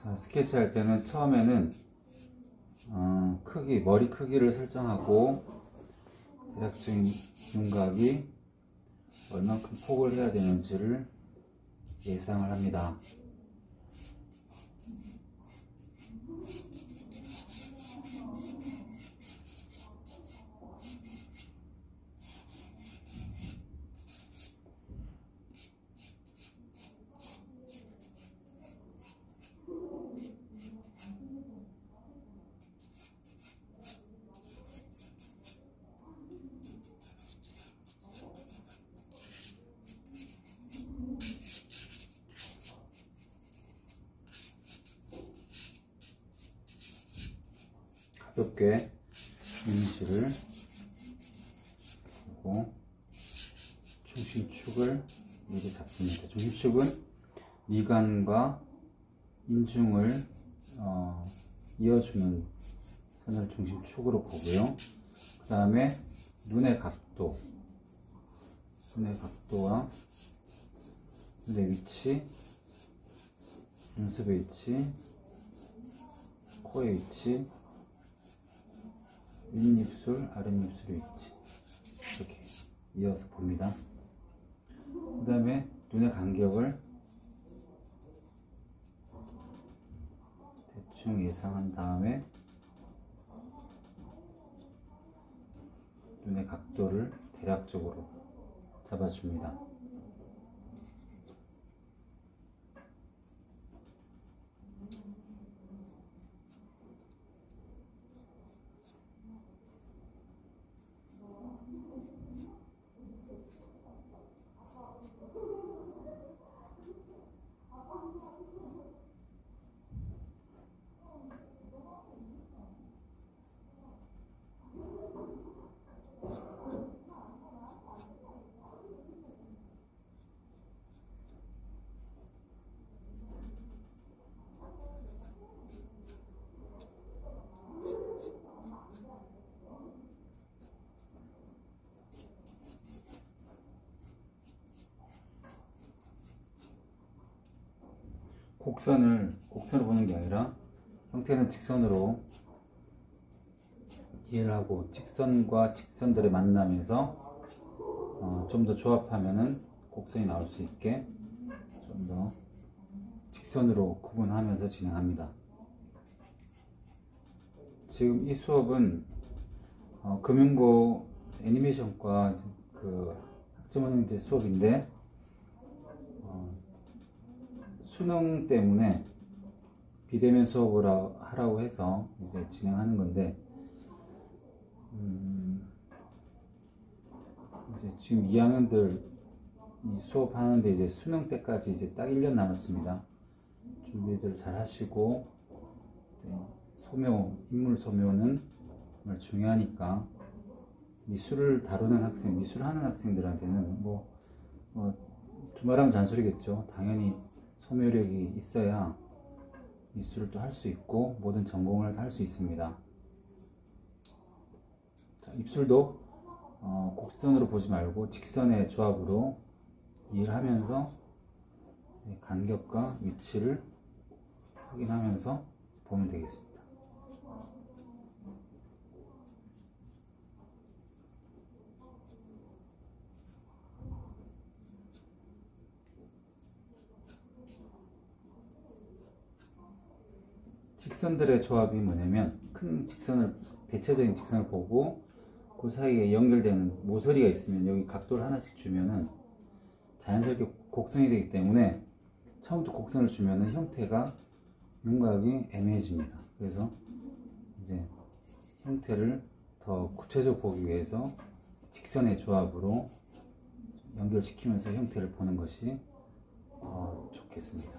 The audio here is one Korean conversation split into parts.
자, 스케치할 때는 처음에는 머리 크기를 설정하고 대략적인 윤곽이 얼만큼 폭을 해야 되는지를 예상을 합니다. 가볍게 이미지를 하고 중심축을 미리 잡습니다. 중심축은 미간과 인중을 이어주는 선을 중심축으로 보고요. 그 다음에 눈의 각도와 눈의 위치, 눈썹의 위치, 코의 위치, 윗입술, 아랫입술의 위치 이렇게 이어서 봅니다. 그 다음에 눈의 간격을 대충 예상한 다음에 눈의 각도를 대략적으로 잡아줍니다. 곡선을 보는 게 아니라 형태는 직선으로 이해를 하고 직선과 직선들의 만남에서 좀 더 조합하면은 곡선이 나올 수 있게 좀 더 직선으로 구분하면서 진행합니다. 지금 이 수업은 금융고 애니메이션과 그 학점원형제 수업인데 수능 때문에 비대면 수업을 하라고 해서 이제 진행하는 건데 이제 지금 2학년들 수업하는데 이제 수능 때까지 이제 딱 1년 남았습니다. 준비들 잘 하시고 인물 소묘는 정말 중요하니까 미술을 다루는 학생, 미술하는 학생들한테는 두말하면 잔소리겠죠. 당연히 소묘력이 있어야 미술을 또 할 수 있고 모든 전공을 할 수 있습니다. 자, 입술도 곡선으로 보지 말고 직선의 조합으로 이해를 하면서 간격과 위치를 확인하면서 보면 되겠습니다. 직선들의 조합이 뭐냐면 큰 직선을, 대체적인 직선을 보고 그 사이에 연결되는 모서리가 있으면 여기 각도를 하나씩 주면은 자연스럽게 곡선이 되기 때문에 처음부터 곡선을 주면은 형태가 윤곽이 애매해집니다. 그래서 이제 형태를 더 구체적으로 보기 위해서 직선의 조합으로 연결시키면서 형태를 보는 것이 좋겠습니다.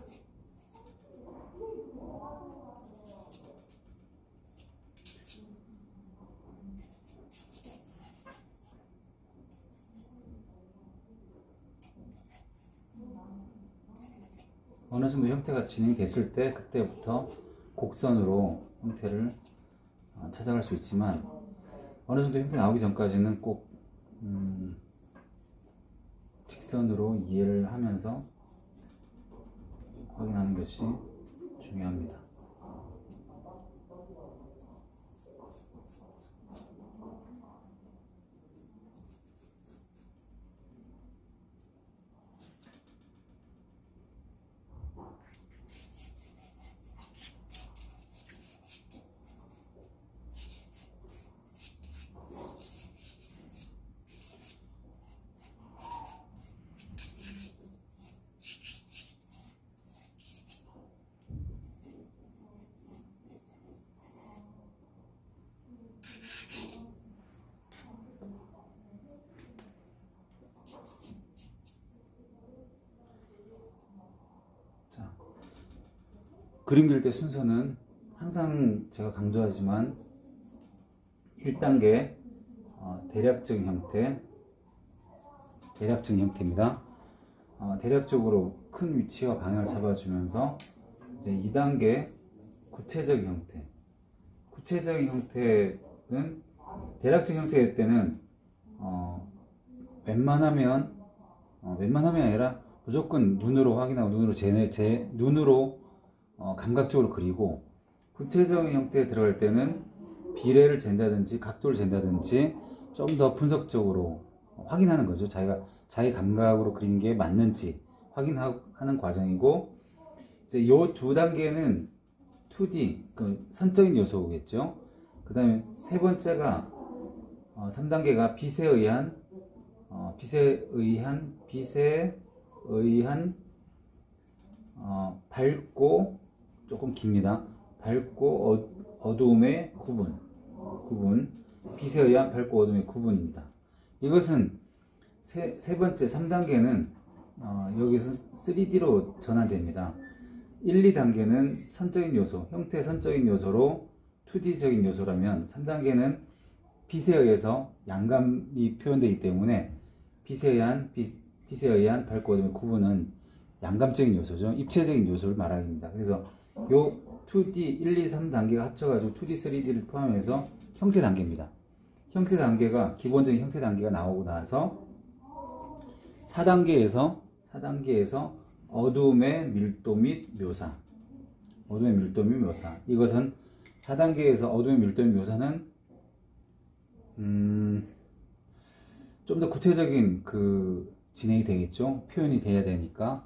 어느 정도 형태가 진행됐을 때 그때부터 곡선으로 형태를 찾아갈 수 있지만 어느 정도 형태 나오기 전까지는 꼭 직선으로 이해를 하면서 확인하는 것이 중요합니다. 그림 그릴 때 순서는 항상 제가 강조하지만 1단계 대략적인 형태입니다. 대략적으로 큰 위치와 방향을 잡아주면서 이제 2단계 구체적인 형태. 구체적인 형태는 대략적인 형태일 때는 웬만하면 아니라 무조건 눈으로 확인하고 눈으로 감각적으로 그리고, 구체적인 형태에 들어갈 때는 비례를 잰다든지 각도를 잰다든지 좀 더 분석적으로 확인하는 거죠. 자기 감각으로 그리는 게 맞는지 확인하는 과정이고, 이제 요 두 단계는 2D, 그 선적인 요소겠죠. 그 다음에 세 번째가 3단계가 빛에 의한 밝고, 조금 깁니다. 밝고 어두움의 구분. 빛에 의한 밝고 어두움의 구분입니다. 이것은 세 번째 3단계는 여기서 3D로 전환됩니다. 1, 2단계는 선적인 요소, 형태 선적인 요소로 2D적인 요소라면, 3단계는 빛에 의해서 양감이 표현되기 때문에 빛에 의한 밝고 어두움의 구분은 양감적인 요소죠. 입체적인 요소를 말합니다. 그래서 요 2D 1, 2, 3단계가 합쳐가지고 2D, 3D를 포함해서 형태 단계입니다. 형태 단계가, 기본적인 형태 단계가 나오고 나서 4단계에서 어두움의 밀도 및 묘사. 이것은 4단계에서 어두움의 밀도 및 묘사는 좀 더 구체적인 진행이 되겠죠. 표현이 돼야 되니까.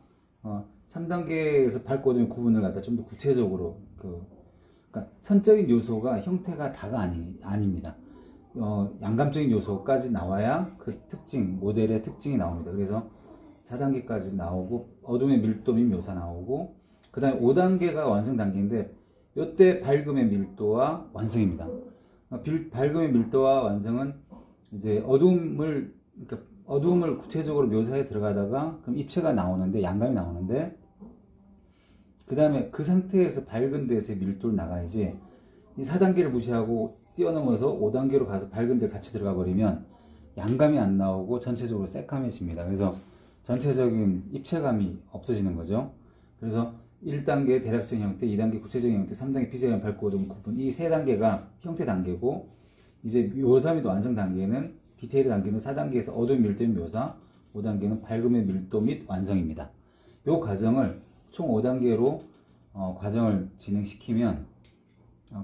3단계에서 밝고 어두움의 구분을 갖다 좀 더 구체적으로, 그러니까 선적인 요소가 형태가 다가 아닙니다. 양감적인 요소까지 나와야 그 모델의 특징이 나옵니다. 그래서 4단계까지 나오고, 어둠의 밀도 및 묘사 나오고, 그 다음에 5단계가 완성 단계인데, 이때 밝음의 밀도와 완성입니다. 밝음의 밀도와 완성은 이제 어두움을 구체적으로 묘사해 들어가다가, 그럼 입체가 나오는데, 양감이 나오는데, 그 다음에 그 상태에서 밝은 데서의 밀도를 나가야지, 이 4단계를 무시하고 뛰어넘어서 5단계로 가서 밝은 데 같이 들어가 버리면 양감이 안 나오고 전체적으로 새까매집니다. 그래서 전체적인 입체감이 없어지는 거죠. 그래서 1단계 대략적인 형태, 2단계 구체적인 형태, 3단계 빛에 의한 밝고 어두움 구분, 이 3단계가 형태 단계고, 이제 묘사 및 완성 단계는, 디테일 단계는 4단계에서 어두움 밀도 및 묘사, 5단계는 밝음의 밀도 및 완성입니다. 이 과정을 총 5단계로 과정을 진행시키면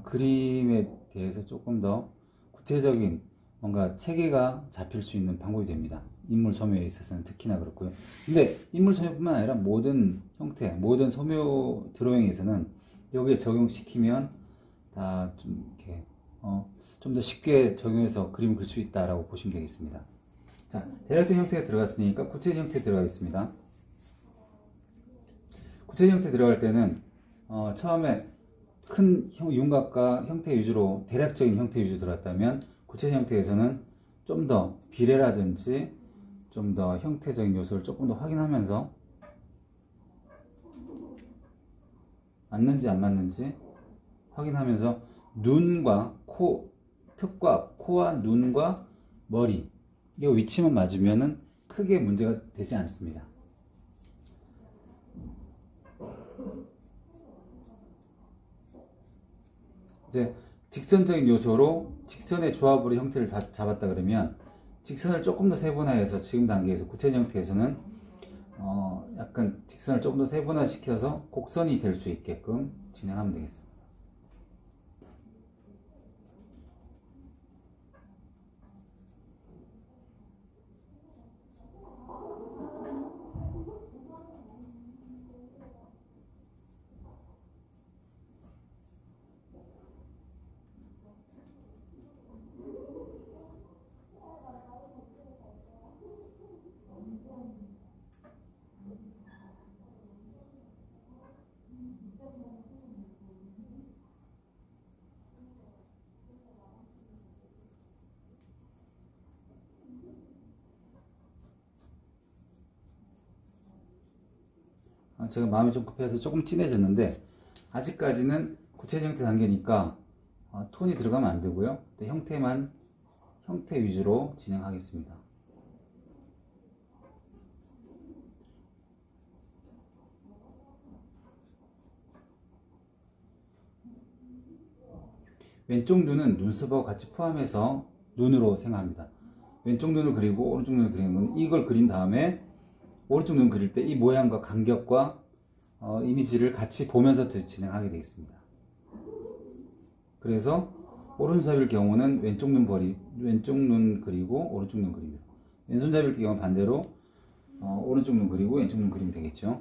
그림에 대해서 조금 더 구체적인 뭔가 체계가 잡힐 수 있는 방법이 됩니다. 인물 소묘에 있어서는 특히나 그렇고요. 근데 인물 소묘뿐만 아니라 모든 형태, 모든 소묘 드로잉에서는 여기에 적용시키면 다 좀 이렇게 좀 더 쉽게 적용해서 그림을 그릴 수 있다라고 보시면 되겠습니다. 자, 대략적 형태가 들어갔으니까 구체적 형태 들어가겠습니다. 구체적 형태 들어갈 때는 처음에 큰 윤곽과 형태 위주로, 대략적인 형태 위주로 들어갔다면, 구체적 형태에서는 좀 더 비례라든지 좀 더 형태적인 요소를 조금 더 확인하면서 맞는지 안 맞는지 확인하면서 눈과 코, 턱과 코와 눈과 머리, 이 위치만 맞으면은 크게 문제가 되지 않습니다. 이제 직선적인 요소로 직선의 조합으로 형태를 잡았다 그러면, 직선을 조금 더 세분화해서, 지금 단계에서 구체적 형태에서는 약간 직선을 조금 더 세분화시켜서 곡선이 될 수 있게끔 진행하면 되겠습니다. 제가 마음이 좀 급해서 조금 진해졌는데 아직까지는 구체적 형태 단계니까 톤이 들어가면 안 되고요. 형태 위주로 진행하겠습니다. 왼쪽 눈은 눈썹하고 같이 포함해서 눈으로 생각합니다. 왼쪽 눈을 그리고 오른쪽 눈을 그리는 건 이걸 그린 다음에 오른쪽 눈 그릴 때 이 모양과 간격과 이미지를 같이 보면서 진행하게 되겠습니다. 그래서 오른손잡이일 경우는 왼쪽 눈 그리고 오른쪽 눈 그립니다. 왼손잡이일 경우는 반대로 오른쪽 눈 그리고 왼쪽 눈 그리면 되겠죠.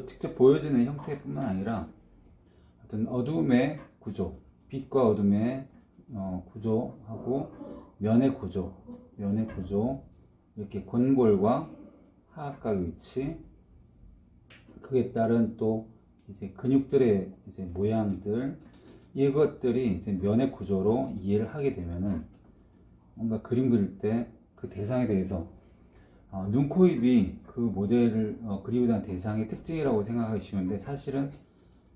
직접 보여지는 형태뿐만 아니라 어떤 어둠의 구조, 빛과 어둠의 구조하고 면의 구조, 이렇게 권골과 하악각 위치, 그에 따른 또 이제 근육들의 이제 모양들, 이것들이 이제 면의 구조로 이해를 하게 되면은 뭔가 그림 그릴 때 그 대상에 대해서 눈, 코, 입이 그 모델을 그리고자 하는 대상의 특징이라고 생각하기 쉬운데 사실은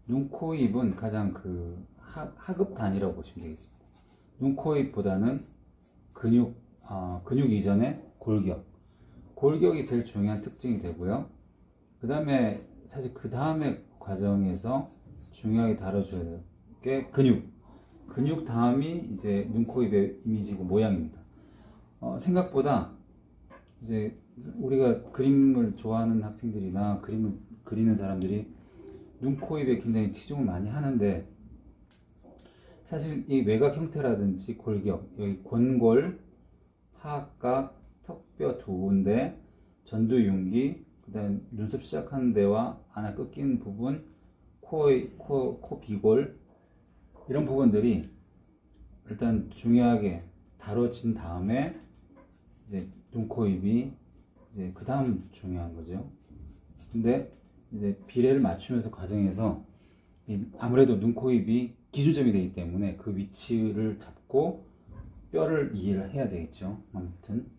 눈, 코, 입은 가장 그 하급 단위라고 보시면 되겠습니다. 눈, 코, 입보다는 근육 이전에 골격이 제일 중요한 특징이 되고요. 그 다음에 사실 그 다음에 과정에서 중요하게 다뤄줘야 될 게 근육 다음이 이제 눈, 코, 입의 이미지고 모양입니다. 생각보다 이제 우리가 그림을 좋아하는 학생들이나 그림을 그리는 사람들이 눈, 코, 입에 굉장히 치중을 많이 하는데 사실 이 외곽 형태라든지 골격, 여기 권골, 하악각, 턱뼈 두 군데, 전두윤기, 그 다음에 눈썹 시작하는 데와 안에 꺾이는 부분, 코 비골, 이런 부분들이 일단 중요하게 다뤄진 다음에 이제 눈, 코, 입이 이제 그 다음 중요한 거죠. 근데 이제 비례를 맞추면서 과정에서 아무래도 눈, 코, 입이 기준점이 되기 때문에 그 위치를 잡고 뼈를 이해를 해야 되겠죠. 아무튼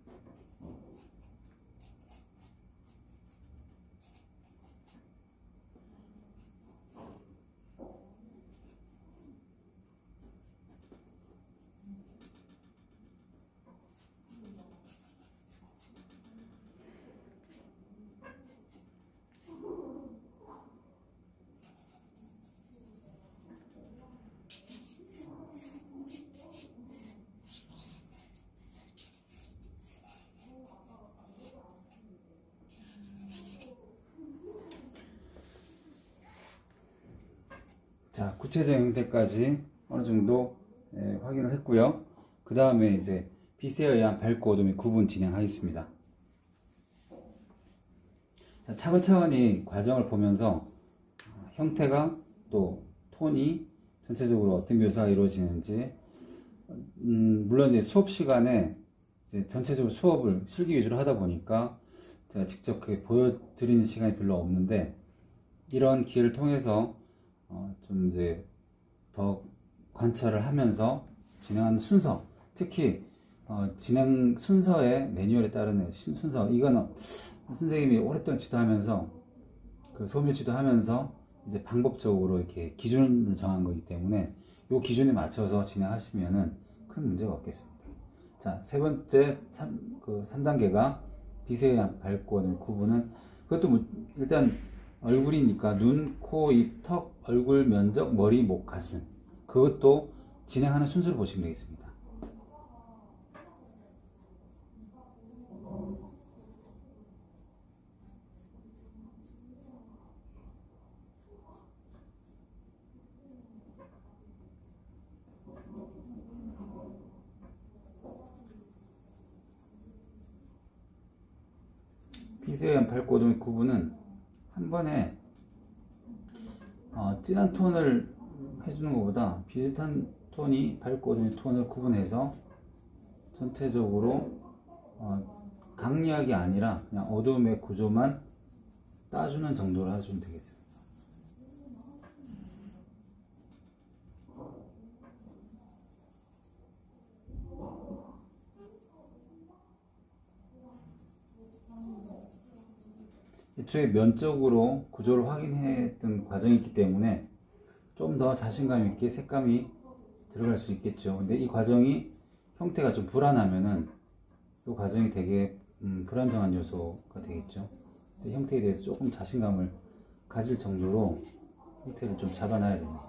자, 구체적인 형태까지 어느 정도 확인을 했고요. 그 다음에 이제 빛에 의한 밝고 어둠의 구분 진행하겠습니다. 자, 차근차근히 과정을 보면서 형태가 또 톤이 전체적으로 어떤 묘사가 이루어지는지, 물론 이제 수업 시간에 이제 전체적으로 수업을 실기 위주로 하다 보니까 제가 직접 보여드리는 시간이 별로 없는데, 이런 기회를 통해서 좀 이제 더 관찰을 하면서 진행하는 순서, 특히 진행 순서의 매뉴얼에 따르는 순서, 이거는 선생님이 오랫동안 지도하면서 소묘 지도하면서 이제 방법적으로 이렇게 기준을 정한 거기 때문에 이 기준에 맞춰서 진행하시면은 큰 문제가 없겠습니다. 자, 세 번째 3단계가 빛에 의한 밝고 어둠의 구분은, 그것도 일단 얼굴이니까 눈, 코, 입, 턱, 얼굴 면적, 머리, 목, 가슴, 그것도 진행하는 순서를 보시면 되겠습니다. 빛에 의한 밝고 어둠의 구분은 한 번에 진한 톤을 해주는 것보다 비슷한 톤이 밝고 어둠의 톤을 구분해서 전체적으로 강약이 아니라 그냥 어둠의 구조만 따주는 정도로 해주면 되겠습니다. 애초에 면적으로 구조를 확인했던 과정이 있기 때문에 좀 더 자신감 있게 색감이 들어갈 수 있겠죠. 근데 이 과정이 형태가 좀 불안하면은 이 과정이 되게 불안정한 요소가 되겠죠. 근데 형태에 대해서 조금 자신감을 가질 정도로 형태를 좀 잡아놔야 됩니다.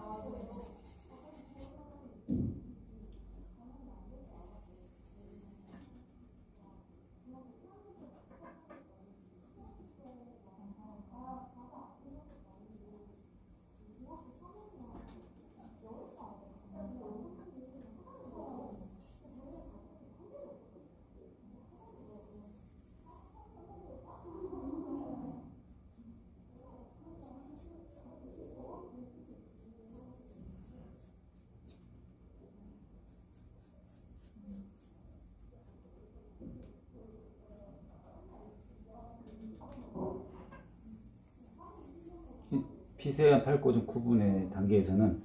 빛에 의한 밝고 어둠 구분의 단계에서는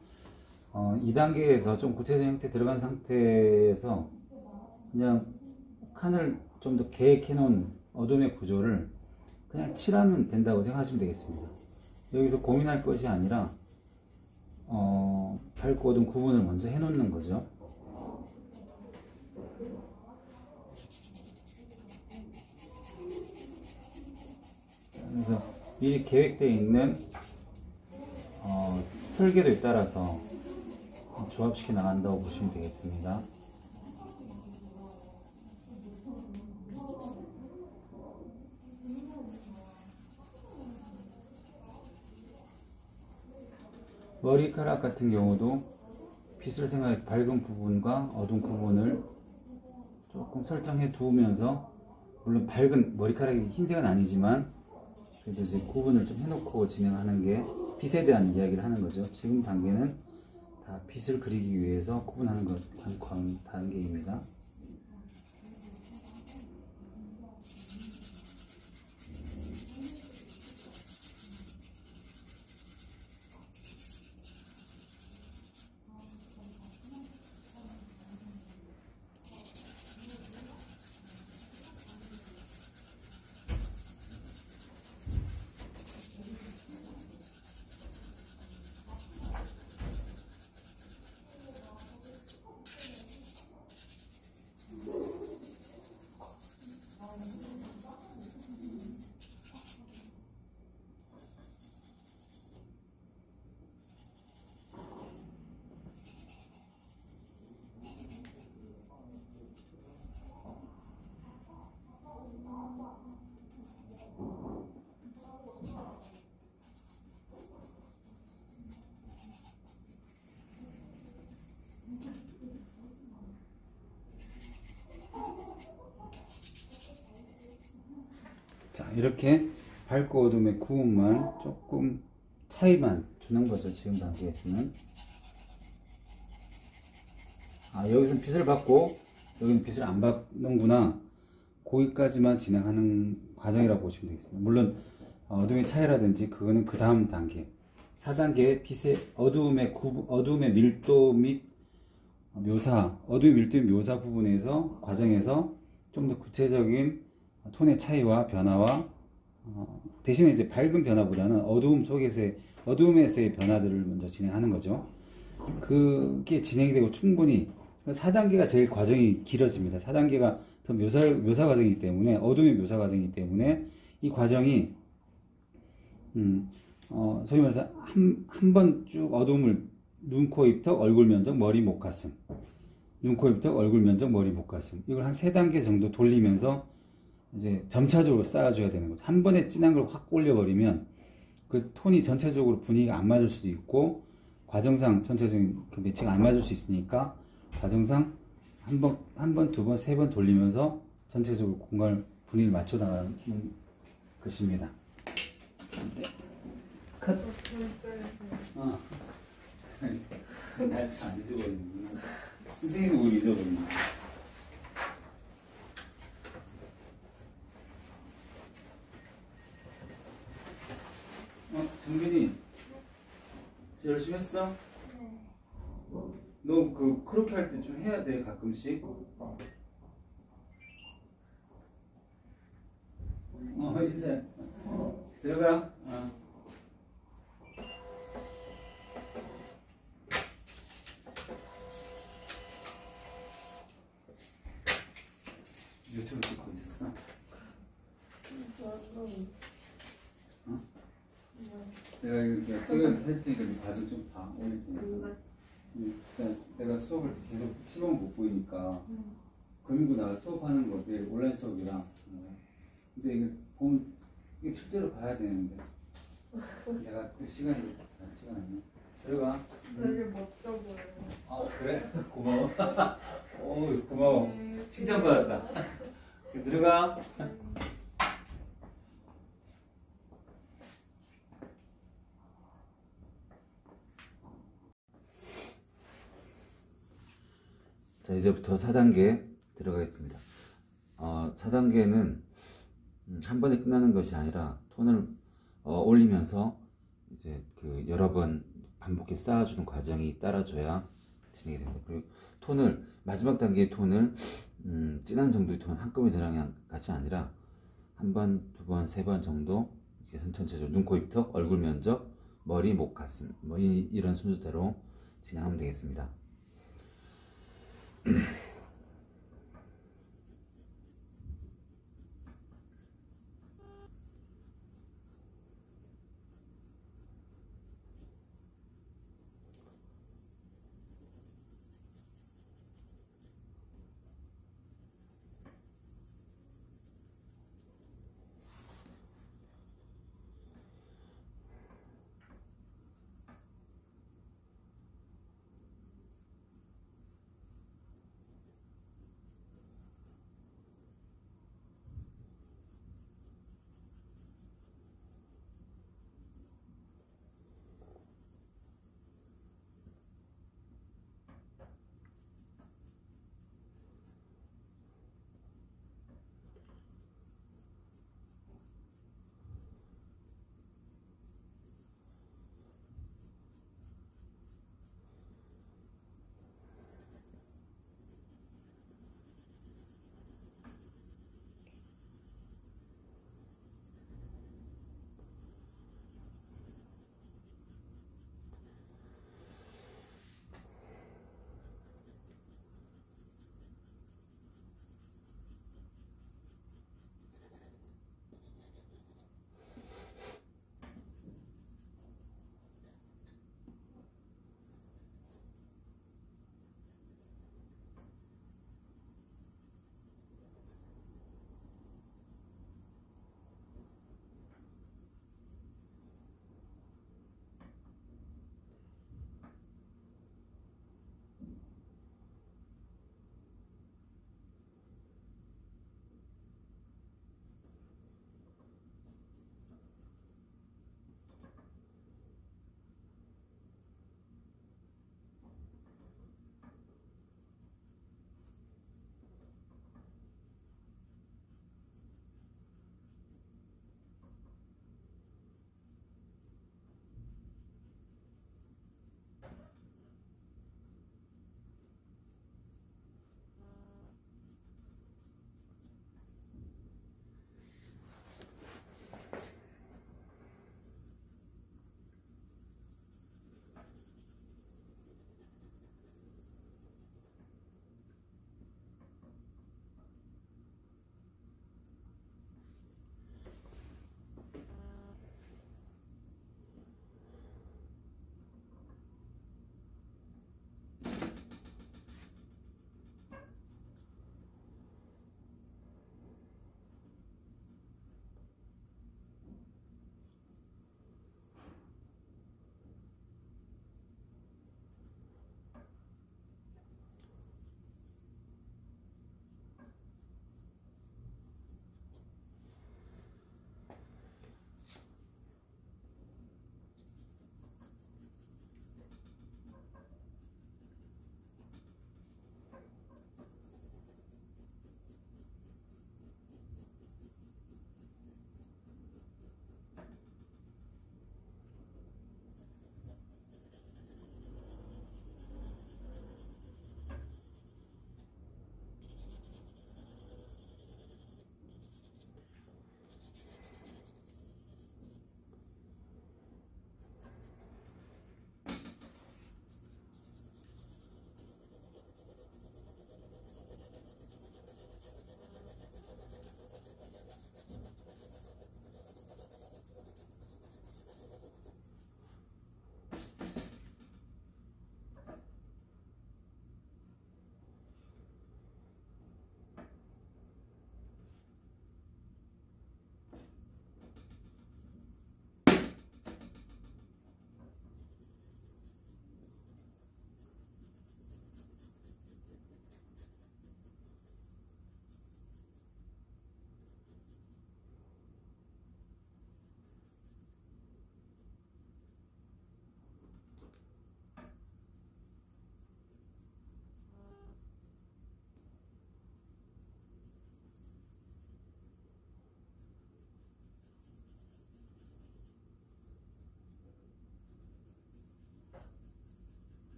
2단계에서 좀 구체적인 형태 들어간 상태에서 그냥 칸을 좀 더 계획해 놓은 어둠의 구조를 그냥 칠하면 된다고 생각하시면 되겠습니다. 여기서 고민할 것이 아니라 밝고 어둠 구분을 먼저 해 놓는 거죠. 그래서 미리 계획되어 있는 설계도에 따라서 조합시켜 나간다고 보시면 되겠습니다. 머리카락 같은 경우도 빛을 생각해서 밝은 부분과 어두운 부분을 조금 설정해 두면서 물론 밝은 머리카락이 흰색은 아니지만 그래도 이제 구분을 좀 해놓고 진행하는 게 빛에 대한 이야기를 하는 거죠. 지금 단계는 다 빛을 그리기 위해서 구분하는 것 단계입니다. 자, 이렇게 밝고 어둠의 구분만 조금 차이만 주는 거죠. 지금 단계에서는. 아, 여기서는 빛을 받고 여기는 빛을 안 받는구나. 거기까지만 진행하는 과정이라고 보시면 되겠습니다. 물론 어둠의 차이라든지 그거는 그 다음 단계 4단계 빛의 어둠의 밀도 및 묘사, 어둠의 밀도 및 묘사 부분에서 과정에서 좀 더 구체적인 톤의 차이와 변화와 대신에 이제 밝은 변화보다는 어두움에서의 변화들을 먼저 진행하는 거죠. 그게 진행이 되고 충분히 4단계가 제일 과정이 길어집니다. 4단계가 더 묘사 과정이기 때문에 어둠의 묘사 과정이기 때문에 이 과정이 소위 말해서 한 번 쭉 어둠을 눈, 코, 입, 턱, 얼굴 면적, 머리, 목, 가슴 눈, 코, 입, 턱, 얼굴 면적, 머리, 목, 가슴 이걸 한 3단계 정도 돌리면서 이제 점차적으로 쌓아줘야 되는 거죠. 한 번에 진한 걸 확 올려버리면 그 톤이 전체적으로 분위기가 안 맞을 수도 있고 과정상 전체적인 그 매치가 안 맞을 수 있으니까 과정상 한 번, 두 번, 세 번 돌리면서 전체적으로 공간을 분위기를 맞춰 나가는 것입니다. 네. 컷. 날짜 안 잊어버리는구나. 선생님은 뭘 잊어버리나. 정빈이, 열심히 했어? 네. 너 그렇게 할 때 좀 해야 돼, 가끔씩. 이제 들어가. 유튜브 찍고 있었어? 내가 이렇게 찍을 테니까 과정 좀 봐. 올릴 테니까. 내가 수업을 계속 시범 못 보이니까 금이고 나 수업하는 거 내일 온라인 수업이랑 근데 이게 보면 이게 실제로 봐야 되는데 내가 그 시간이 아니야. 들어가. 되게 멋져 보여요. 아 그래? 고마워. 오 고마워. 칭찬받았다. 들어가. 자, 이제부터 4단계 들어가겠습니다. 4단계는 한 번에 끝나는 것이 아니라 톤을 올리면서 이제 그 여러 번 반복해 쌓아주는 과정이 따라줘야 진행이 됩니다. 그리고 톤을 마지막 단계의 톤을 진한 정도의 톤 한꺼번에 전하는 것이 아니라 한 번, 두 번, 세 번 정도 이제 전체적으로 눈, 코, 입, 턱, 얼굴 면적, 머리, 목, 가슴 뭐 이런 순서대로 진행하면 되겠습니다.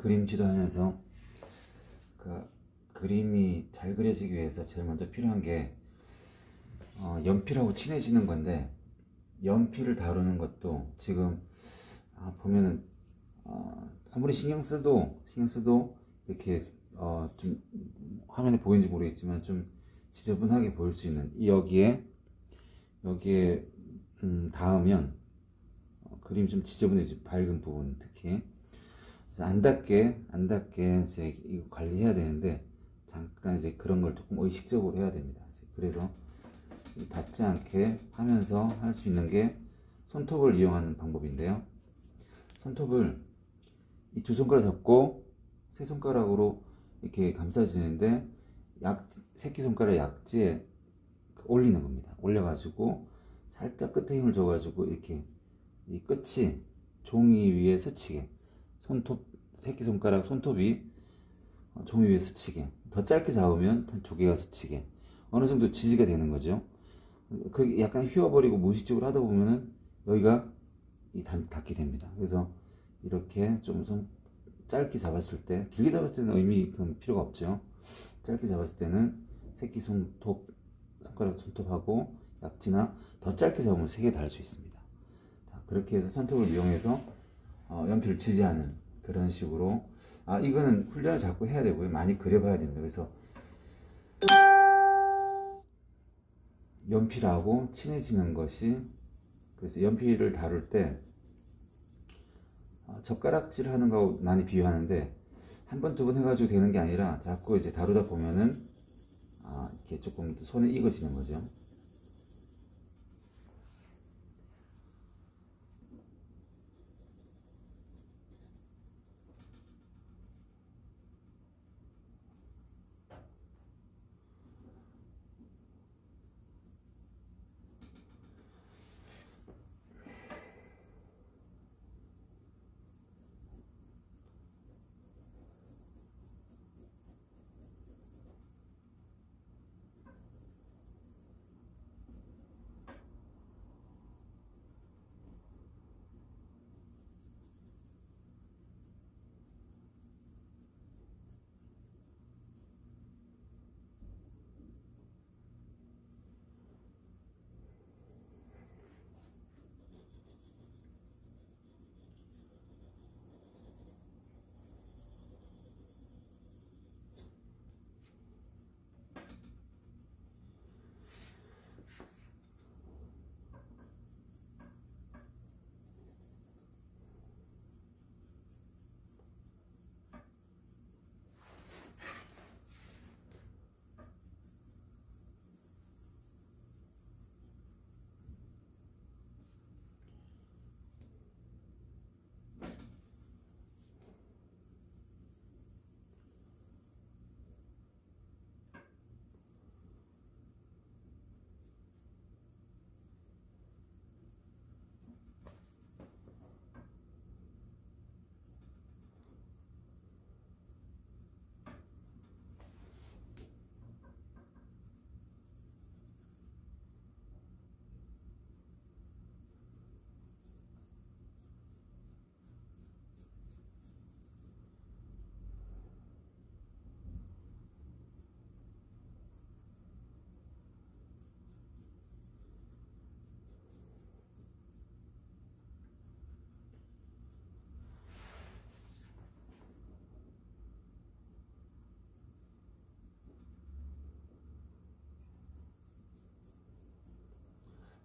그림 지도하면서 그 그림이 잘 그려지기 위해서 제일 먼저 필요한 게 연필하고 친해지는 건데, 연필을 다루는 것도 지금 보면은 아무리 신경 써도 이렇게 좀 화면에 보이는지 모르겠지만 좀 지저분하게 보일 수 있는 여기에 닿으면 그림이 좀 지저분해지죠. 밝은 부분 특히. 그래서 안 닿게 이제 이거 관리해야 되는데, 잠깐 이제 그런 걸 조금 의식적으로 해야 됩니다. 그래서 닿지 않게 하면서 할 수 있는 게 손톱을 이용하는 방법인데요. 손톱을 이 두 손가락 잡고 세 손가락으로 이렇게 감싸지는데, 새끼손가락 약지에 올리는 겁니다. 올려가지고 살짝 끝에 힘을 줘가지고 이렇게 이 끝이 종이 위에 스치게, 새끼손가락 손톱이 종이 위에 스치게, 더 짧게 잡으면 조개가 스치게 어느 정도 지지가 되는 거죠. 그게 약간 휘어버리고 무의식적으로 하다 보면은 여기가 닿게 됩니다. 그래서 이렇게 좀 짧게 잡았을 때, 길게 잡았을 때는 의미 그런 필요가 없죠. 짧게 잡았을 때는 새끼 손가락 손톱하고 약지나 더 짧게 잡으면 3개 달 수 있습니다. 자, 그렇게 해서 손톱을 이용해서 연필을 지지하는 그런 식으로, 이거는 훈련을 자꾸 해야 되고요. 많이 그려봐야 됩니다. 그래서 연필하고 친해지는 것이, 그래서 연필을 다룰 때 젓가락질 하는 거 많이 비유하는데, 한 번, 두 번 해가지고 되는 게 아니라 자꾸 이제 다루다 보면은 이렇게 조금 손에 익어지는 거죠.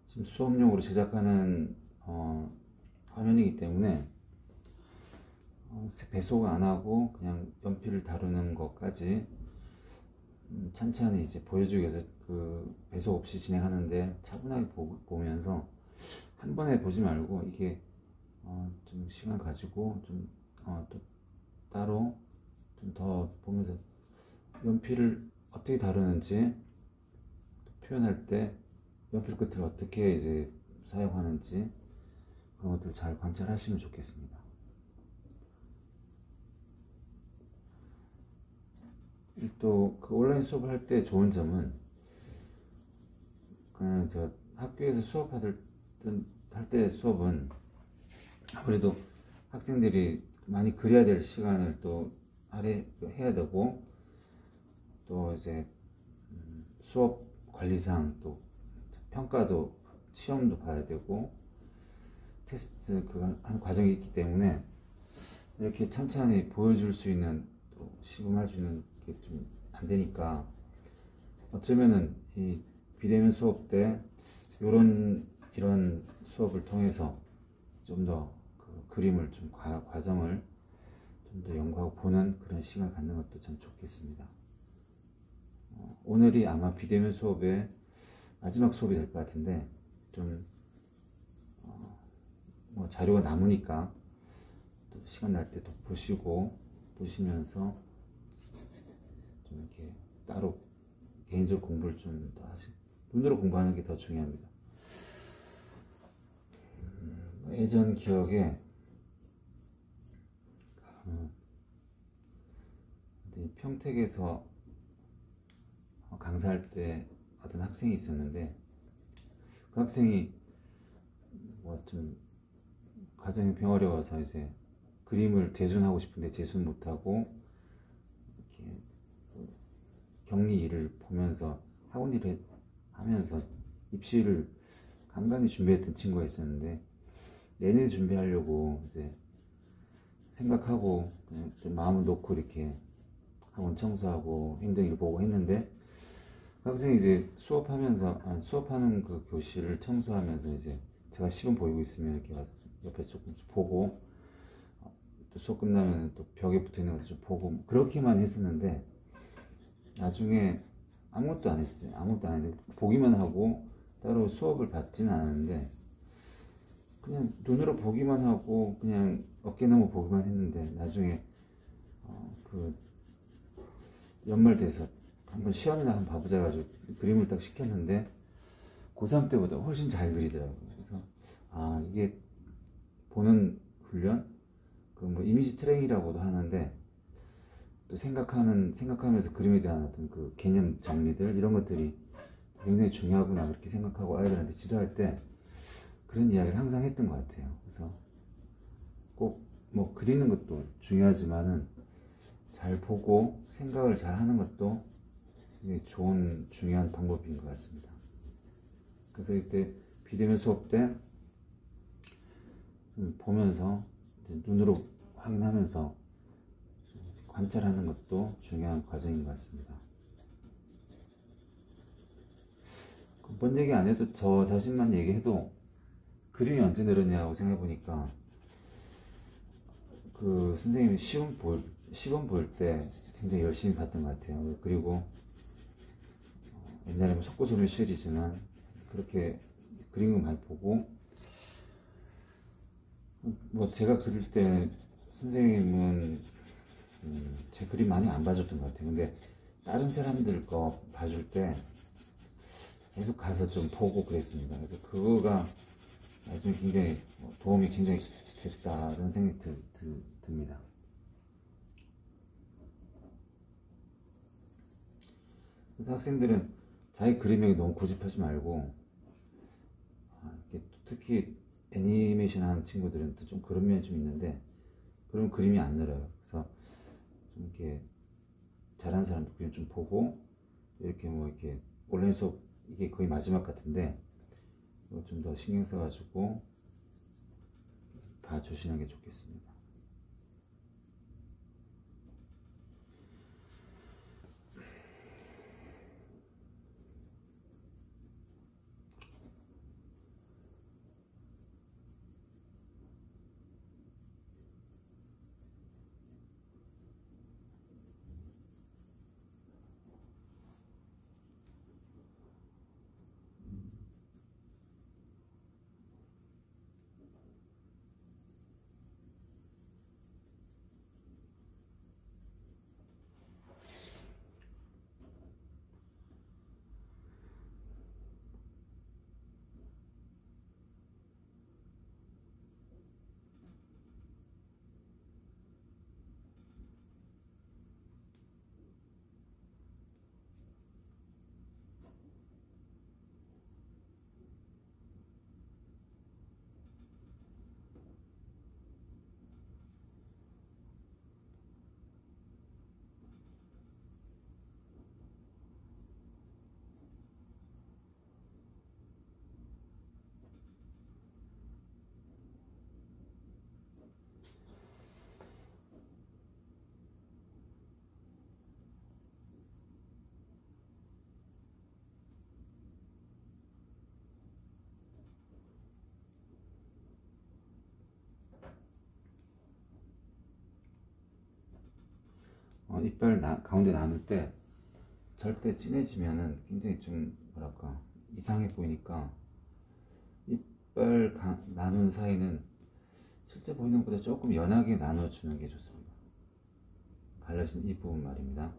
지금 수업용으로 제작하는 화면이기 때문에 배속 안 하고 그냥 연필을 다루는 것까지 찬찬히 이제 보여주기 위해서 그 배속 없이 진행하는데, 차분하게 보면서 한 번에 보지 말고 이게 좀 시간 가지고 좀 또 따로 좀 더 보면서 연필을 어떻게 다루는지, 표현할 때 연필 끝을 어떻게 이제 사용하는지, 그런 것들 잘 관찰하시면 좋겠습니다. 또 그 온라인 수업을 할 때 좋은 점은, 그냥 저 학교에서 할 때 수업은 아무래도 학생들이 많이 그려야 될 시간을 또 해야 되고, 또 이제 수업 관리상 또 평가도 시험도 봐야 되고 테스트 그런 한 과정이 있기 때문에 이렇게 찬찬히 보여줄 수 있는 또 시음할 수 있는 게 좀 안 되니까 어쩌면은 이 비대면 수업 때 이런 수업을 통해서 좀 더 그 그림을 좀 과정을 좀 더 연구하고 보는 그런 시간을 갖는 것도 참 좋겠습니다. 오늘이 아마 비대면 수업의 마지막 수업이 될 것 같은데 좀 뭐 자료가 남으니까 또 시간 날 때 또 보시면서 좀 이렇게 따로 개인적 공부를 좀 더 눈으로 공부하는 게 더 중요합니다. 예전 기억에 평택에서 강사할 때 어떤 학생이 있었는데 그 학생이 뭐 좀 가정이 어려워서 이제 그림을 재순하고 싶은데 재순 못하고 이렇게 격리 일을 보면서 학원 일을 하면서 입시를 간간히 준비했던 친구가 있었는데 내년 준비하려고 이제 생각하고 그냥 좀 마음을 놓고 이렇게 학원 청소하고 행정일 보고 했는데 그 학생이 이제 수업하는 그 교실을 청소하면서 이제 제가 시범 보이고 있으면 이렇게 와서 옆에 조금 보고 또 수업 끝나면 또 벽에 붙어 있는 것도 좀 보고 그렇게만 했었는데 나중에 아무것도 안 했어요. 아무것도 안 했는데 보기만 하고 따로 수업을 받지는 않았는데 그냥 눈으로 보기만 하고 그냥 어깨너머 보기만 했는데 나중에 그 연말 돼서 한번 시험이나 한번 봐보자 해가지고 그림을 딱 시켰는데 고3 때보다 훨씬 잘 그리더라고요. 그래서 이게 보는 훈련, 그 뭐 이미지 트레이닝이라고도 하는데 또 생각하면서 그림에 대한 어떤 그 개념 정리들 이런 것들이 굉장히 중요하구나 그렇게 생각하고 아이들한테 지도할 때 그런 이야기를 항상 했던 것 같아요. 그래서 꼭 뭐 그리는 것도 중요하지만은 잘 보고 생각을 잘 하는 것도 굉장히 좋은 중요한 방법인 것 같습니다. 그래서 이때 비대면 수업 때 좀 보면서 눈으로 확인하면서 관찰하는 것도 중요한 과정인 것 같습니다. 근본 얘기 안 해도 저 자신만 얘기해도 그림이 언제 늘었냐고 생각해 보니까 그 선생님이 시범 볼 때 굉장히 열심히 봤던 것 같아요. 그리고 옛날에 뭐 속고소미 시리즈나 그렇게 그린 거 많이 보고 뭐 제가 그릴 때 선생님은 제 그림 많이 안 봐줬던 것 같아요. 근데 다른 사람들 거 봐줄 때 계속 가서 좀 보고 그랬습니다. 그래서 그거가 나중에 굉장히 도움이 굉장히 됐다는 생각이 듭니다. 그래서 학생들은 자기 그림에 너무 고집하지 말고 특히 애니메이션 하는 친구들은 또 좀 그런 면이 좀 있는데 그러면 그림이 안 늘어요. 그래서 좀 이렇게 잘하는 사람들 그림 좀 보고 이렇게 뭐 이렇게 온라인 수업 이게 거의 마지막 같은데 이거 좀 더 신경 써가지고 봐주시는 게 좋겠습니다. 이빨 가운데 나눌 때 절대 진해지면은 굉장히 좀 뭐랄까 이상해 보이니까 이빨 나눈 사이는 실제 보이는 것보다 조금 연하게 나눠주는 게 좋습니다. 갈라진 이 부분 말입니다.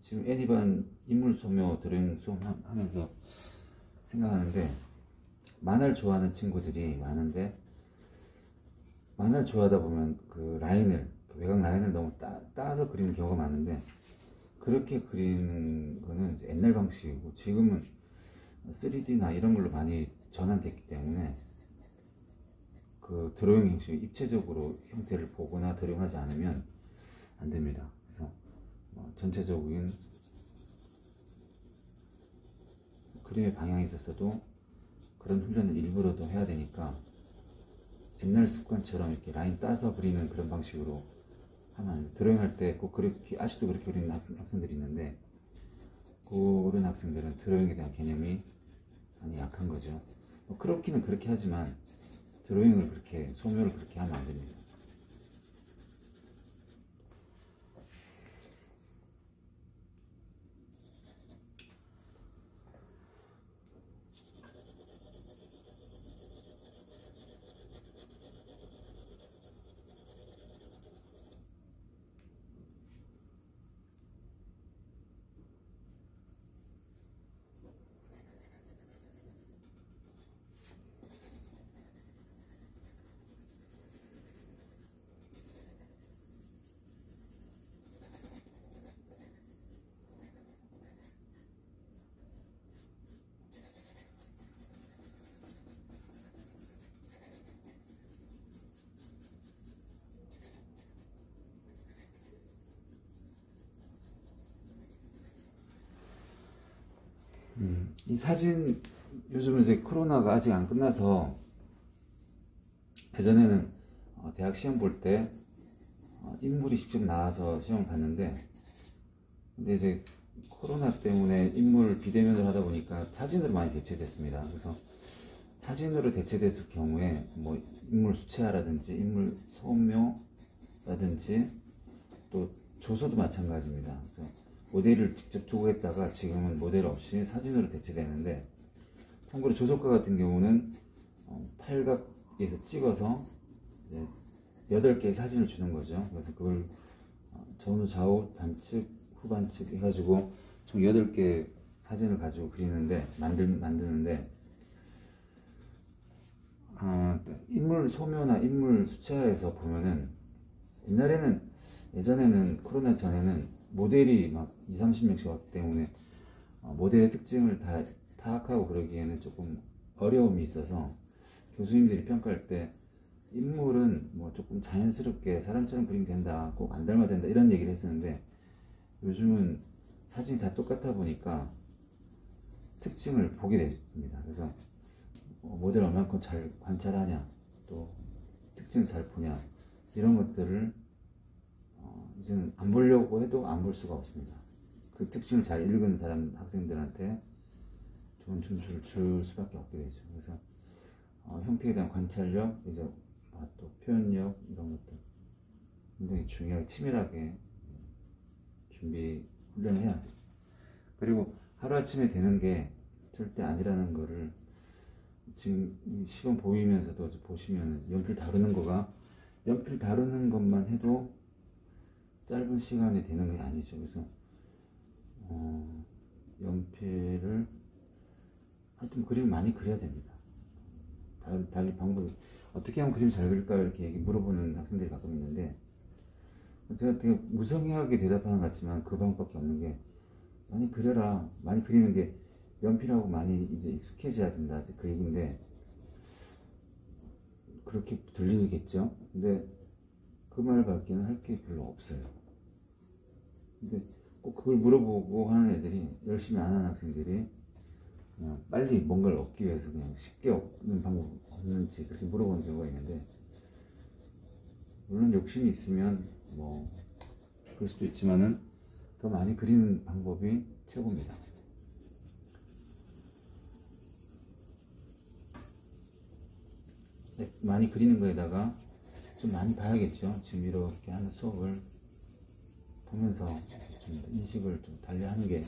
지금 애니반 인물 소묘 드로잉 수업 하면서 생각하는데, 만화를 좋아하는 친구들이 많은데 만화를 좋아하다 보면 그 라인을, 그 외곽 라인을 너무 따서 그리는 경우가 많은데, 그렇게 그리는 거는 이제 옛날 방식이고 지금은 3D나 이런 걸로 많이 전환됐기 때문에 그 드로잉 형식 입체적으로 형태를 보거나 드로잉하지 않으면 안 됩니다. 그래서 전체적인 그림의 방향이 있었어도 그런 훈련을 일부러도 해야 되니까 옛날 습관처럼 이렇게 라인 따서 그리는 그런 방식으로 하면, 드로잉 할 때 꼭 그렇게 아직도 그렇게 그리는 학생들이 있는데, 그런 학생들은 드로잉에 대한 개념이 많이 약한 거죠. 크로키는 그렇게 하지만 드로잉을 그렇게, 소묘를 그렇게 하면 안 됩니다. 이 사진, 요즘은 이제 코로나가 아직 안 끝나서, 예전에는 대학 시험 볼 때 인물이 직접 나와서 시험을 봤는데, 근데 이제 코로나 때문에 인물 비대면을 하다 보니까 사진으로 많이 대체됐습니다. 그래서 사진으로 대체됐을 경우에 뭐 인물 수채화라든지 인물 소묘라든지 또 조소도 마찬가지입니다. 그래서 모델을 직접 두고 했다가 지금은 모델 없이 사진으로 대체되는데, 참고로 조소가 같은 경우는 팔각에서 찍어서 이제 8개의 사진을 주는 거죠. 그래서 그걸 전후 좌우 반측 후반측 해가지고 총 8개의 사진을 가지고 그리는데, 만드는데, 인물 소묘나 인물 수채화에서 보면은, 예전에는 코로나 전에는 모델이 막 20-30명씩 왔기 때문에 모델의 특징을 다 파악하고 그러기에는 조금 어려움이 있어서, 교수님들이 평가할 때 인물은 뭐 조금 자연스럽게 사람처럼 그리면 된다, 꼭 안 닮아야 된다, 이런 얘기를 했었는데, 요즘은 사진이 다 똑같아 보니까 특징을 보게 됐습니다. 그래서 모델 얼만큼 잘 관찰하냐, 또 특징을 잘 보냐, 이런 것들을 이제는 안 보려고 해도 안 볼 수가 없습니다. 그 특징을 잘 읽은 학생들한테 좋은 점수를 줄 수밖에 없게 되죠. 그래서 형태에 대한 관찰력, 이제 또 표현력, 이런 것들 굉장히 중요하게 치밀하게 준비 훈련을 해야 돼요. 그리고 하루아침에 되는 게 절대 아니라는 거를 지금 이 시간 보이면서도 보시면, 연필 다루는 것만 해도 짧은 시간에 되는 게 아니죠. 그래서 연필을 하여튼 그림을 많이 그려야 됩니다. 달리 방법이, 어떻게 하면 그림을 잘 그릴까요? 이렇게 물어보는 학생들이 가끔 있는데, 제가 되게 무성의하게 대답하는 것 같지만 그 방법밖에 없는 게, 많이 그려라. 많이 그리는 게 연필하고 많이 이제 익숙해져야 된다, 그 얘기인데, 그렇게 들리겠죠? 근데 그 말 밖에는 할 게 별로 없어요. 근데 꼭 그걸 물어보고 하는 애들이, 열심히 안 하는 학생들이 그냥 빨리 뭔가를 얻기 위해서 그냥 쉽게 얻는 방법 없는지 그렇게 물어보는 경우가 있는데, 물론 욕심이 있으면 뭐 그럴 수도 있지만은 더 많이 그리는 방법이 최고입니다. 많이 그리는 거에다가 좀 많이 봐야겠죠. 지금 이렇게 하는 수업을 보면서 좀 인식을 좀 달리 하는 게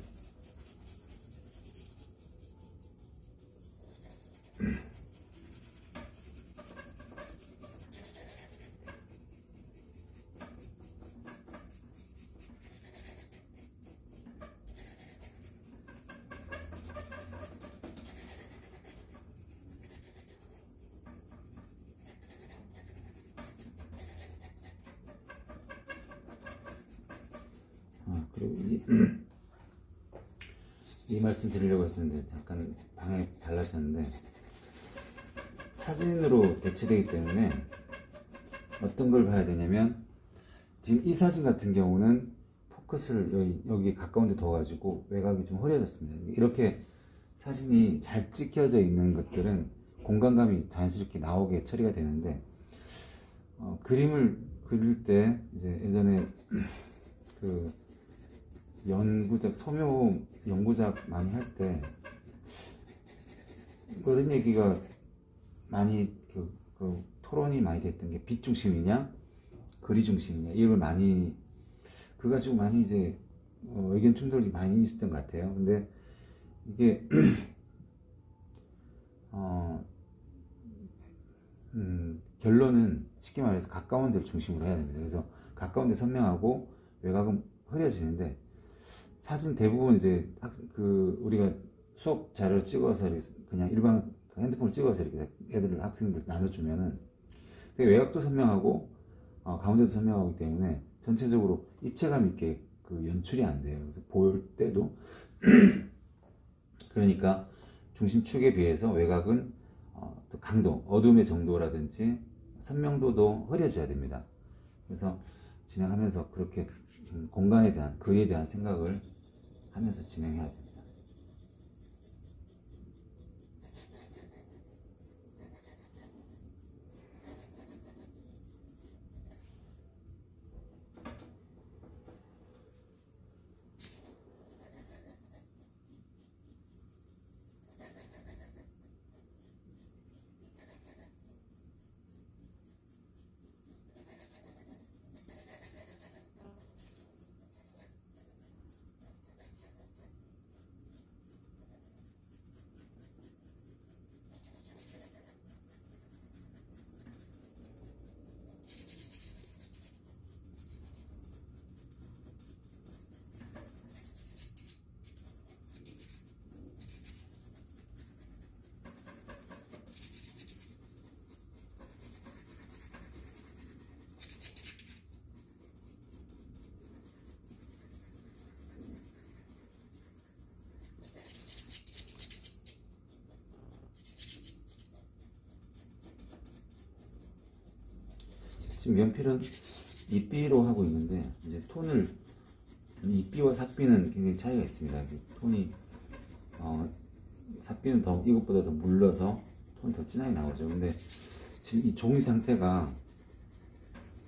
그리고 이 말씀 드리려고 했었는데 잠깐 방향이 달라졌는데, 사진으로 대체되기 때문에 어떤 걸 봐야 되냐면, 지금 이 사진 같은 경우는 포커스를 여기 가까운 데 둬가지고 외곽이 좀 흐려졌습니다. 이렇게 사진이 잘 찍혀져 있는 것들은 공간감이 자연스럽게 나오게 처리가 되는데, 그림을 그릴 때 이제 예전에 그 연구작, 소묘 연구작 많이 할 때 그런 얘기가 많이 그 토론이 많이 됐던 게, 빛 중심이냐 그리 중심이냐, 이걸 많이 그거 가지고 많이 이제 의견 충돌이 많이 있었던 것 같아요. 근데 이게 결론은 쉽게 말해서 가까운 데를 중심으로 해야 됩니다. 그래서 가까운 데 선명하고 외곽은 흐려지는데, 사진 대부분 이제 우리가 수업 자료를 찍어서 그냥 일반 핸드폰을 찍어서 이렇게 애들 학생들 나눠주면은 되게 외곽도 선명하고 가운데도 선명하기 때문에 전체적으로 입체감 있게 그 연출이 안 돼요. 그래서 볼 때도 그러니까 중심축에 비해서 외곽은 또 강도, 어둠의 정도라든지 선명도도 흐려져야 됩니다. 그래서 진행하면서 그렇게 공간에 대한, 그에 대한 생각을 하면서 진행해야 됩니다. 지금 연필은 입비로 하고 있는데, 이제 톤을, 입비와 삭비는 굉장히 차이가 있습니다. 톤이 삭비는 더 이것보다 더 물러서 톤이 더 진하게 나오죠. 근데 지금 이 종이 상태가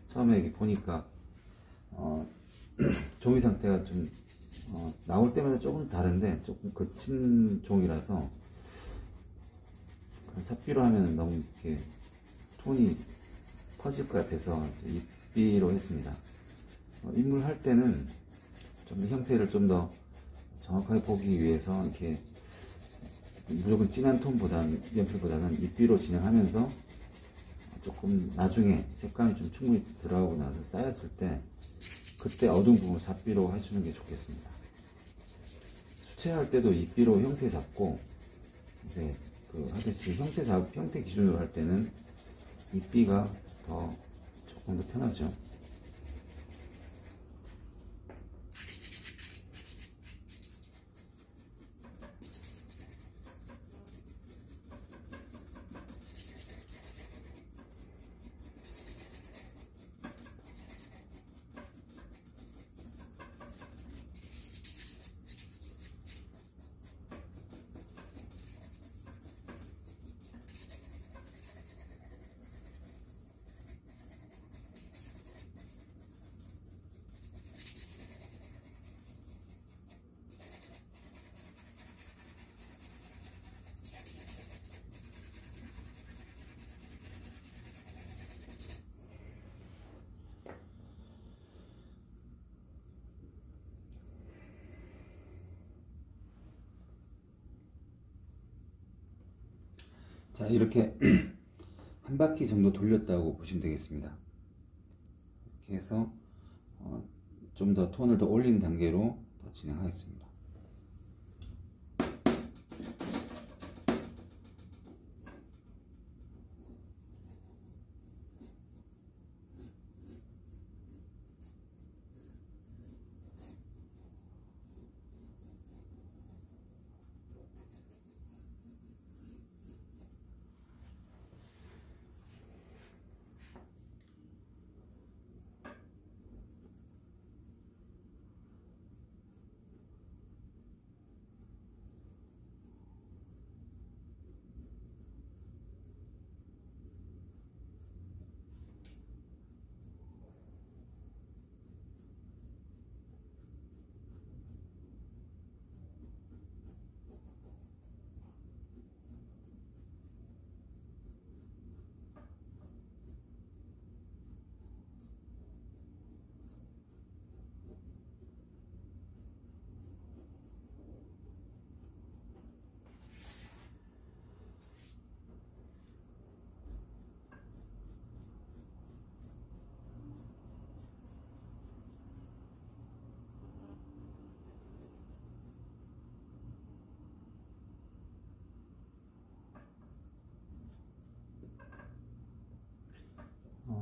처음에 이렇게 보니까 종이 상태가 좀 나올 때마다 조금 다른데, 조금 거친 종이라서 삭비로 하면 너무 이렇게 톤이 커질 것 같아서 입비로 했습니다. 인물 할 때는 좀 더 형태를 좀 더 정확하게 보기 위해서 이렇게 무조건 진한 톤보다는, 연필보다는 입비로 진행하면서 조금 나중에 색감이 좀 충분히 들어가고 나서 쌓였을 때 그때 어두운 부분을 삽비로 해주는 게 좋겠습니다. 수채할 때도 입비로 형태 잡고, 이제 하듯이 형태 기준으로 할 때는 입비가 조금 더 편하죠. 자, 이렇게 한 바퀴 정도 돌렸다고 보시면 되겠습니다. 이렇게 해서 좀 더 톤을 더 올리는 단계로 더 진행하겠습니다.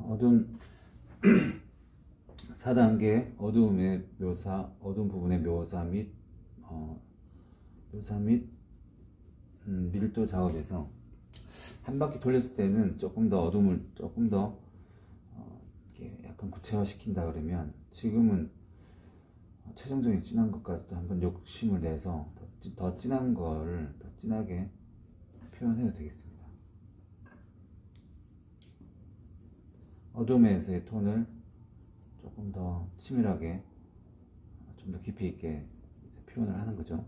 어두운 4단계 어두움의 묘사, 어두운 부분의 묘사 및 밀도 작업에서 한 바퀴 돌렸을 때는 조금 더 어둠을 조금 더 이렇게 약간 구체화 시킨다 그러면, 지금은 최종적인 진한 것까지도 한번 욕심을 내서 더 진한 거를 더 진하게 표현해도 되겠습니다. 어둠에서의 톤을 조금 더 치밀하게, 좀 더 깊이 있게 표현을 하는 거죠.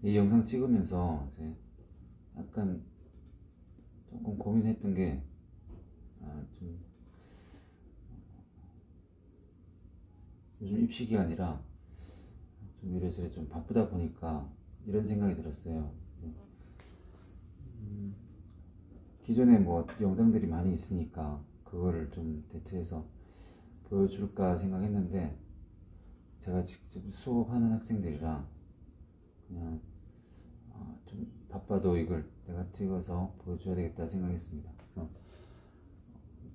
이 영상 찍으면서 이제 약간 조금 고민했던 게, 좀 요즘 입시기간이라 좀 이래저래 좀 바쁘다 보니까 이런 생각이 들었어요. 기존에 뭐 영상들이 많이 있으니까 그거를 좀 대체해서 보여줄까 생각했는데, 제가 직접 수업하는 학생들이라 그냥 좀 바빠도 이걸 내가 찍어서 보여줘야 되겠다 생각했습니다. 그래서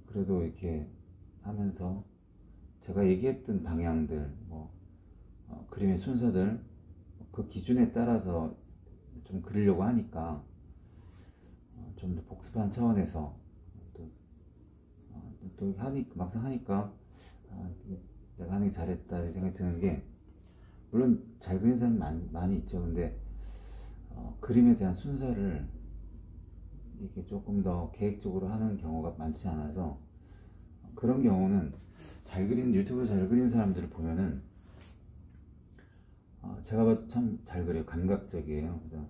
그래도 이렇게 하면서 제가 얘기했던 방향들, 뭐 그림의 순서들, 그 기준에 따라서 좀 그리려고 하니까 좀 더 복습한 차원에서 또 하니까, 막상 하니까 내가 하는 게 잘했다 생각이 드는 게, 물론 잘 그리는 사람 많이 있죠. 근데 그림에 대한 순서를 이렇게 조금 더 계획적으로 하는 경우가 많지 않아서, 그런 경우는 유튜브로 잘 그리는 사람들을 보면은 제가 봐도 참 잘 그려요. 감각적이에요. 그래서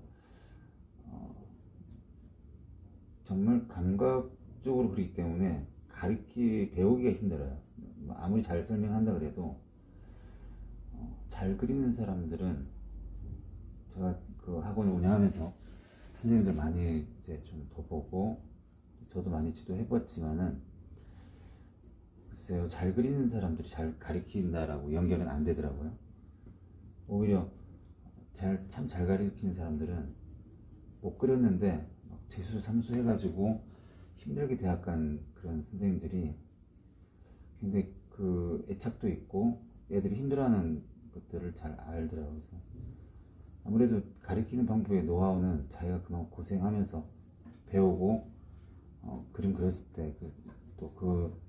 정말 감각적으로 그리기 때문에 배우기가 힘들어요. 아무리 잘 설명한다 그래도 잘 그리는 사람들은, 제가 그 학원을 운영하면서 선생님들 많이 이제 좀 더 보고 저도 많이 지도해봤지만은, 글쎄요, 잘 그리는 사람들이 잘 가리킨다라고 연결은 안 되더라고요. 오히려 참 잘 가리키는 사람들은 못 그렸는데 막 재수 삼수 해가지고 힘들게 대학 간 그런 선생님들이 굉장히 그 애착도 있고 애들이 힘들어하는 것들을 잘 알더라고요. 그래서 아무래도 가리키는 방법의 노하우는 자기가 그만큼 고생하면서 배우고 그림 그렸을 때 또 그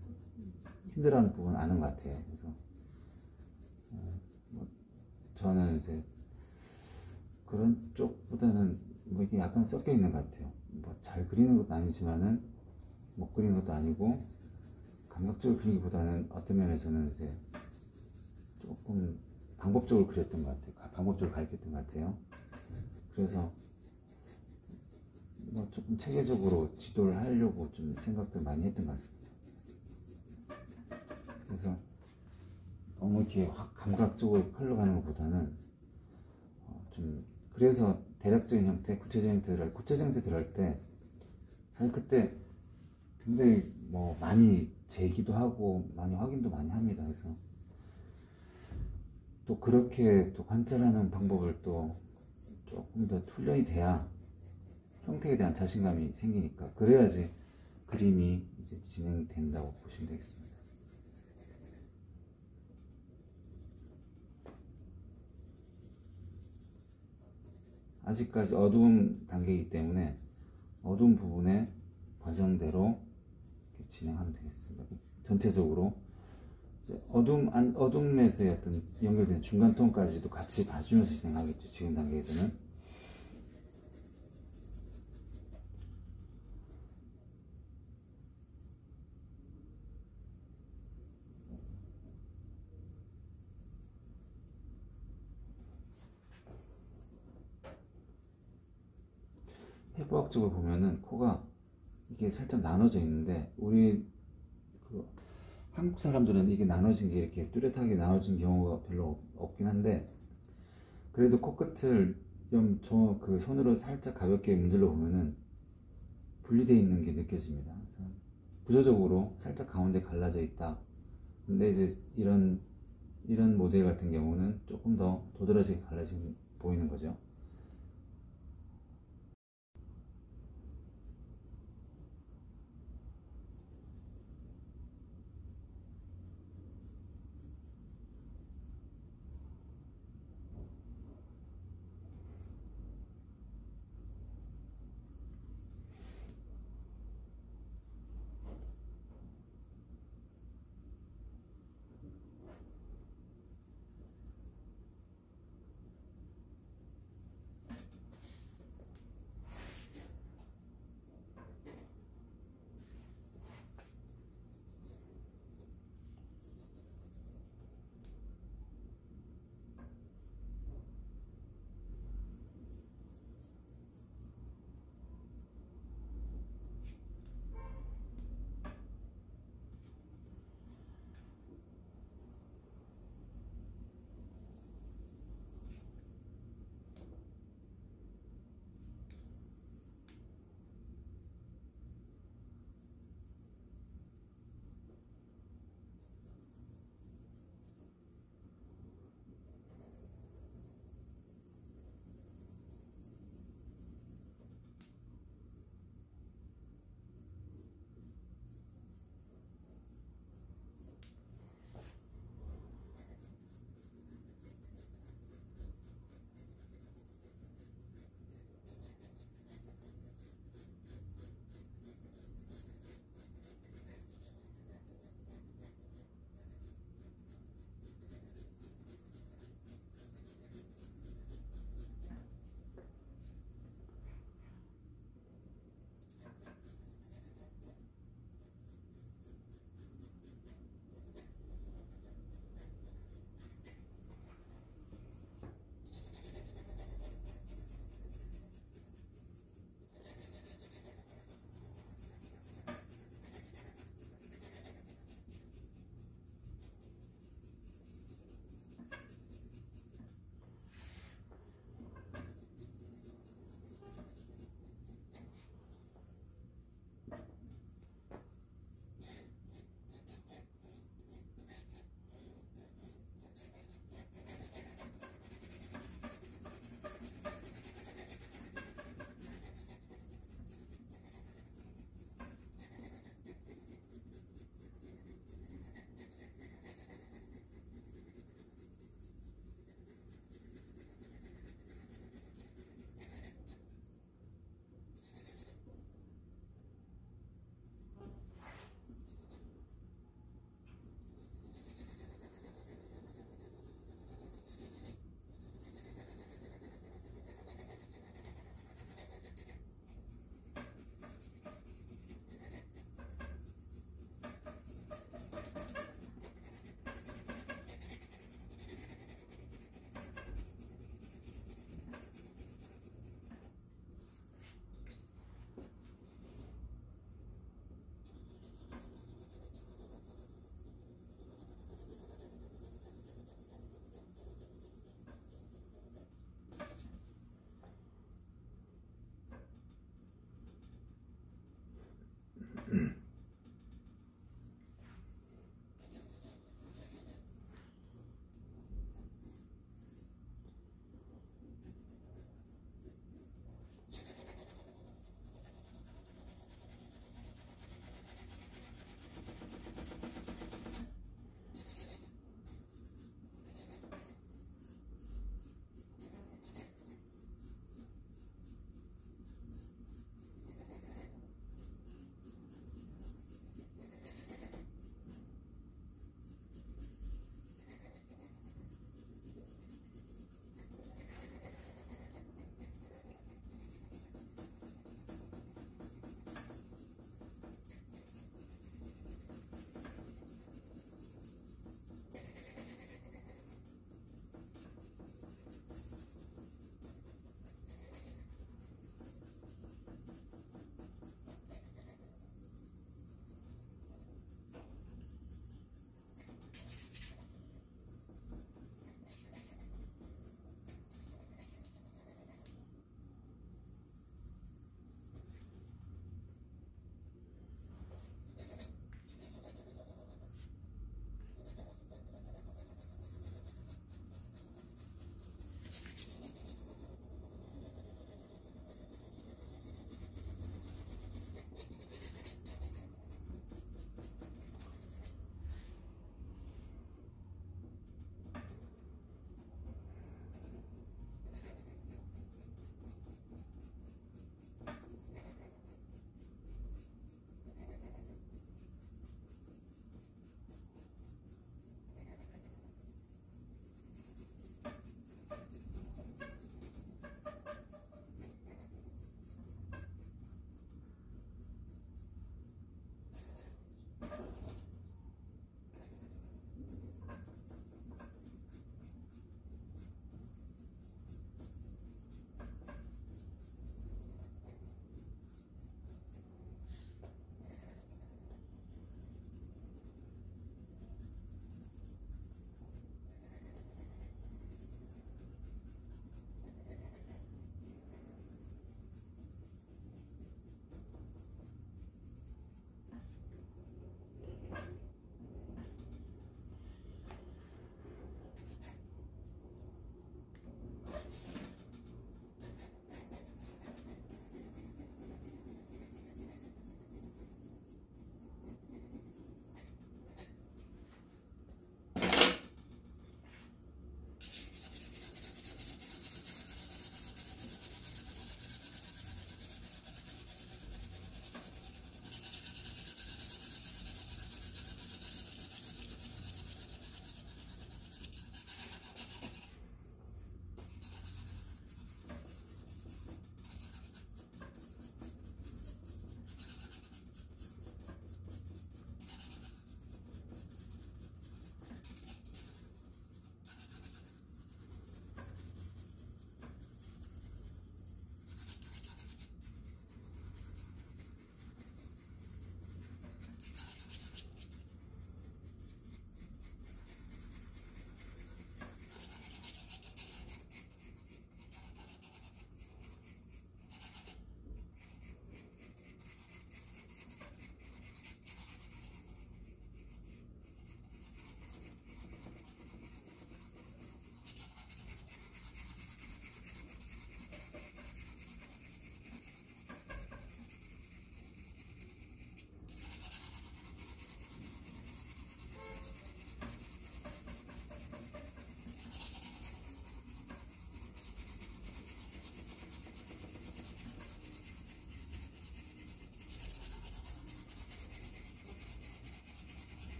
힘들어하는 부분 아는 것 같아요. 그래서 뭐 저는 이제 그런 쪽보다는 뭐 이게 약간 섞여 있는 것 같아요. 뭐 잘 그리는 것도 아니지만은 못 그리는 것도 아니고, 감각적으로 그리기보다는 어떤 면에서는 이제 조금 방법적으로 그렸던 것 같아요. 방법적으로 가르쳤던 것 같아요. 그래서 뭐 조금 체계적으로 지도를 하려고 좀 생각도 많이 했던 것 같습니다. 그래서 너무 이렇게 확 감각적으로 흘러가는 것보다는 좀, 그래서 대략적인 형태, 구체적인 형태 들어갈 때 사실 그때 굉장히 뭐 많이 재기도 하고 많이 확인도 많이 합니다. 그래서 또 그렇게 또 관찰하는 방법을 또 조금 더 훈련이 돼야 형태에 대한 자신감이 생기니까, 그래야지 그림이 이제 진행이 된다고 보시면 되겠습니다. 아직까지 어두운 단계이기 때문에 어두운 부분의 과정대로 진행하면 되겠습니다. 전체적으로 이제 어둠에서의 어떤 연결된 중간 톤까지도 같이 봐주면서 진행하겠죠. 지금 단계에서는. 해부학적으로 보면은 코가 이게 살짝 나눠져 있는데, 우리 그 한국 사람들은 이게 나눠진 게 이렇게 뚜렷하게 나눠진 경우가 별로 없긴 한데, 그래도 코끝을 그 손으로 살짝 가볍게 문질러 보면은 분리되어 있는 게 느껴집니다. 그래서 구조적으로 살짝 가운데 갈라져 있다. 근데 이제 이런 모델 같은 경우는 조금 더 도드라지게 갈라진 보이는 거죠.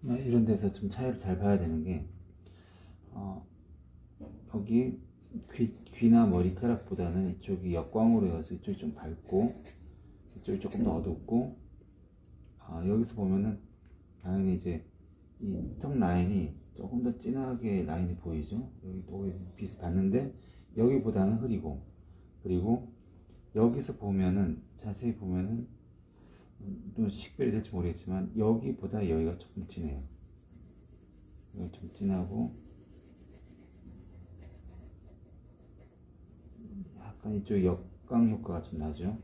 이런 데서 좀 차이를 잘 봐야 되는 게 여기 귀나 머리카락보다는 이쪽이 역광으로 해서 이쪽이 좀 밝고 이쪽이 조금 더 어둡고 여기서 보면은 당연히 이제 이 턱 라인이 조금 더 진하게 라인이 보이죠. 여기 또 빛을 받는데 여기보다는 흐리고, 그리고 여기서 보면은 자세히 보면은 좀 식별이 될지 모르겠지만 여기보다 여기가 조금 진해요. 여기 좀 진하고 약간 이쪽 역광 효과가 좀 나죠.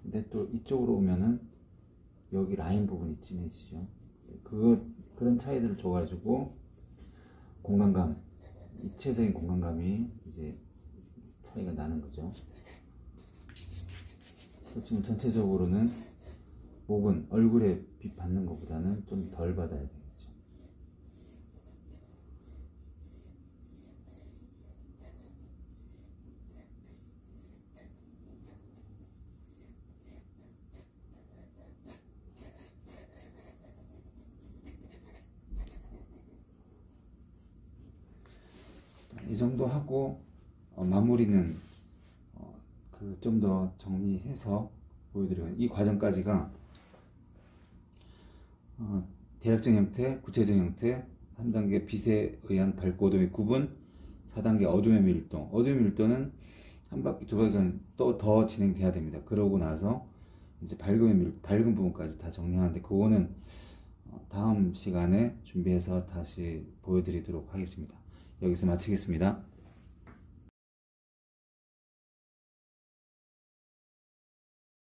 근데 또 이쪽으로 오면은 여기 라인 부분이 진해지죠. 그런 차이들을 줘가지고 공간감, 입체적인 공간감이 이제 차이가 나는 거죠. 그렇지만 전체적으로는 목은 얼굴에 빛 받는 것보다는 좀 덜 받아야 되겠죠. 이 정도 하고 마무리는 좀 더 정리해서 보여드려요. 이 과정까지가 대략적 형태, 구체적 형태, 3단계 빛에 의한 밝고 어둠의 구분, 4단계 어둠의 밀도. 어둠의 밀도는 한 바퀴, 두 바퀴 또 더 진행돼야 됩니다. 그러고 나서 이제 밝은 부분까지 다 정리하는데 그거는 다음 시간에 준비해서 다시 보여드리도록 하겠습니다. 여기서 마치겠습니다.